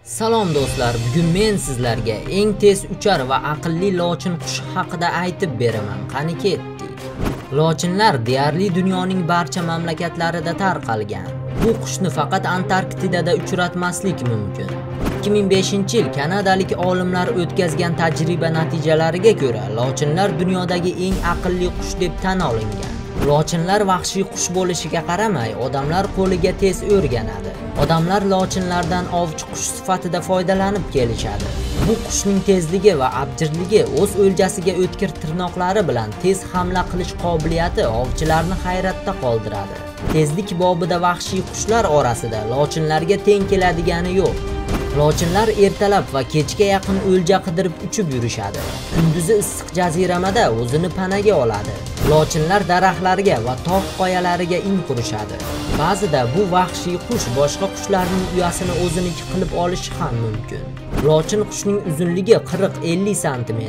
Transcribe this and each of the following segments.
Salom do'stlar, bugun men sizlarga eng tez uchar va aqlli lochin qushi haqida aytib beraman. Qani ketdik. Lochinlar deyarli dunyoning barcha mamlakatlarida tarqalgan. Bu qushni faqat Antarktidada uchratmaslik mumkin. 2005-yil kanadalik olimlar o'tkazgan tajriba natijalariga ko'ra, lochinlar dunyodagi eng aqlli qush deb tan olingan. Lochinlar vahshiy qush bo'lishiga qaramay, odamlar qo'liga tez o'rganadi. Odamlar lochinlardan ovchi qush sifatida foydalanib kelishadi. Bu qushning tezligi va abjirligi o'z o'ljasiga o'tkir tirnoqlari bilan tez hamla qilish qobiliyati ovchilarni hayratda qoldiradi. Tezlik bobida vahshiy qushlar orasida lochinlarga teng keladigani yo'q. Lochinlar ertalab va kechga yaqin o'lja qidirib uchib yurishadi. Kunduzi issiq jaziramada o'zini panaga oladi. Lochinlar daraxtlarga va tog' qoyalariga in qurishadi. Ba'zida bu vahshiy qush boshqa qushlarning uyasini o'ziniki qilib olishi ham mumkin. Lochin qushning uzunligi 40-50 sm,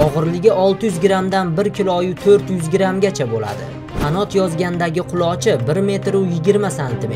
og'irligi 600 grammdan 1 kiloyu 400 grammgacha bo'ladi. Qanot yozgandagi qulochi 1 m 20 cm.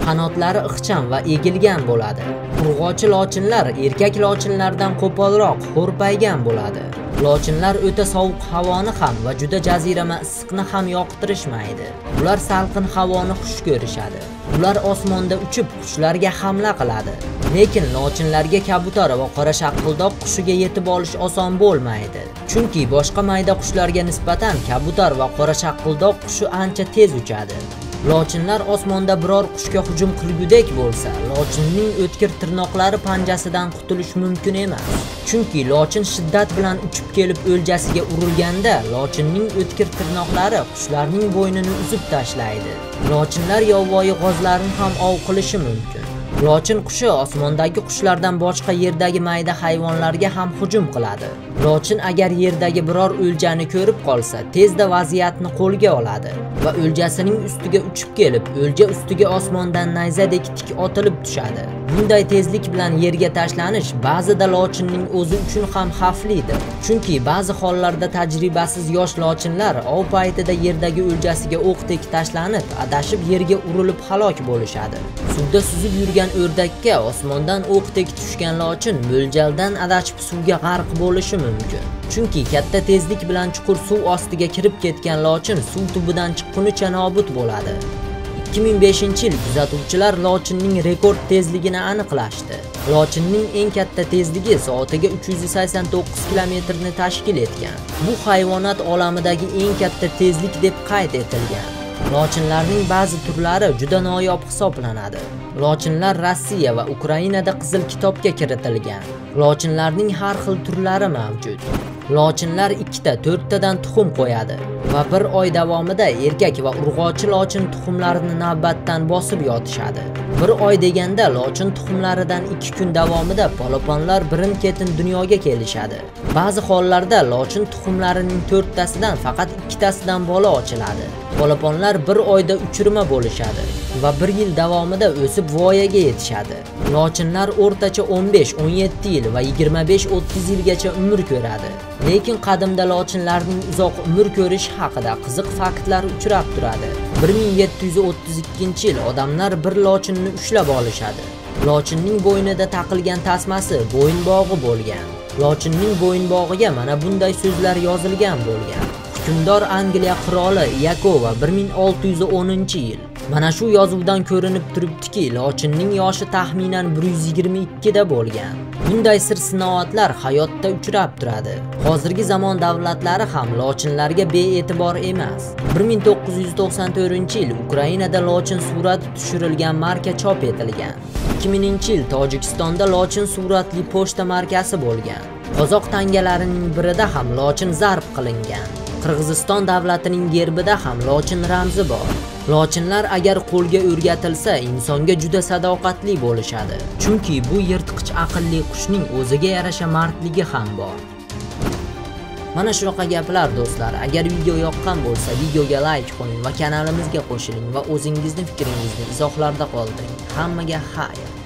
Qanotlari ixcham va egilgan bo'ladi. Urg'ochi lochinlar erkak lochinlardan qo'polroq, xo'rpaygan bo'ladi. Lochinlar o'ta sovuq havoni ham va juda jazirama issiqni ham yoqtirishmaydi. Ular salqin havoni xush ko'rishadi. Ular osmonda uchib qushlarga hamla qiladi. Lekin lochinlarga kabutar va qora shaqqildoq qushiga yetib olish oson bo'lmaydi. Chunki boshqa mayda qushlarga nisbatan kabutar va qora shaqqildoq qushi ancha tez uchadi. Lochinlar osmonda biror qushga hujum qilgudek bo'lsa, lochinning o'tkir tirnoqlari panjasidan qutulish mumkin emas. Chunki lochin shiddat bilan uchib kelib o'ljasiga urilganda, lochinning o'tkir tirnoqlari qushlarning bo'ynini uzib tashlaydi. Lochinlar yovvoyi g'ozlarni ham ov qilishi mumkin. Lochin qushi osmondagi qushlardan boshqa yerdagi mayda hayvonlarga ham hujum qiladi. Lochin agar yerdagi biror o'ljani ko'rib qolsa, tezda vaziyatni qo'lga oladi va o'ljasining ustiga uchib kelib, o'lja ustiga osmondan nayzadek tik otilib tushadi. Bunday tezlik bilan yerga tashlanish ba'zida lochinning o'zi uchun ham xavflidir. Chunki ba'zi hollarda tajribasiz yosh lochinlar ov paytida yerdagi o'ljasiga o'qdek tashlanib, adashib yerga urilib halok bo'lishadi. Suvda suzib yurgan o'rdakka osmondan o'qdek tushgan lochin mo'ljaldan adashib suvga g'arq bo'lishi mumkin. Chunki katta tezlik bilan chuqur suv ostiga kirib ketgan lochin suv tubidan chiqqunicha nobud bo'ladi. 2005-yil kuzatuvchilar lochinning rekord tezligini aniqlashdi. Lochinning eng katta tezligi soatiga 389 km ni tashkil etgan. Bu hayvonot olamidagi eng katta tezlik deb qayd etilgan. Lochinlarning ba'zi turlari juda noyob hisoblanadi. Lochinlar Rossiya va Ukrainada qizil kitobga kiritilgan. Lochinlarning har xil turlari mavjud. Lochinlar 2-4 tadan tuxum qo'yadi va bir oy davomida erkak va urg'ochi lochin tuxumlarini navbatdan bosib yotishadi. Bir oy deganda lochin tuxumlaridan 2 kun davomida polaponlar birin-ketin dunyoga kelishadi. Ba'zi hollarda lochin tuxumlarining 4 tasidan faqat 2 tasidan bola ochiladi. Polaponlar bir oyda uchirma bo'lishadi va 1 yil davomida o'sib voyaga yetishadi. Lochinlar o'rtacha 15-17 yil va 25-30 yilgacha umr ko'radi. Lekin qadimda lochinlarning uzoq umr ko'rishi haqida qiziq faktlar uchrab turadi. 1732-yil odamlar bir lochinni ushlab olishadi. Lochinning bo'ynida taqilgan tasmasi bo'yinbog'i bo'lgan. Lochinning bo'yinbog'iga mana bunday so'zlar yozilgan bo'lgan. Hukmdor Angliya qiroli Yakova 1610-yil. Mana shu yozuvdan ko'rinib turibdiki, lochinning yoshi taxminan 122 da bo'lgan. Bunday sir-sinoatlar hayotda uchrab turadi. Hozirgi zamon davlatlari ham lochinlarga bee'tibor emas. 1994-yil Ukrainada lochin surati tushirilgan marka chop etilgan. 2000-yil Tojikistonda lochin suratli pochta markasi bo'lgan. Qozoq tangalarining birida ham lochin zarb qilingan. Qirg'iziston davlatining gerbida ham lochin ramzi bor. Lochinlar agar qo'lga o'rgatilsa, insonga juda sadoqatli bo'lishadi. Chunki bu yirtqich aqlli qushning o'ziga yarasha mardligi ham bor. Mana shunaqa gaplar do'stlar. Agar video yoqqan bo'lsa, videoga like qo'ying va kanalimizga qo'shiling va o'zingizning fikringizni izohlarda qoldiring. Hammaga xayr.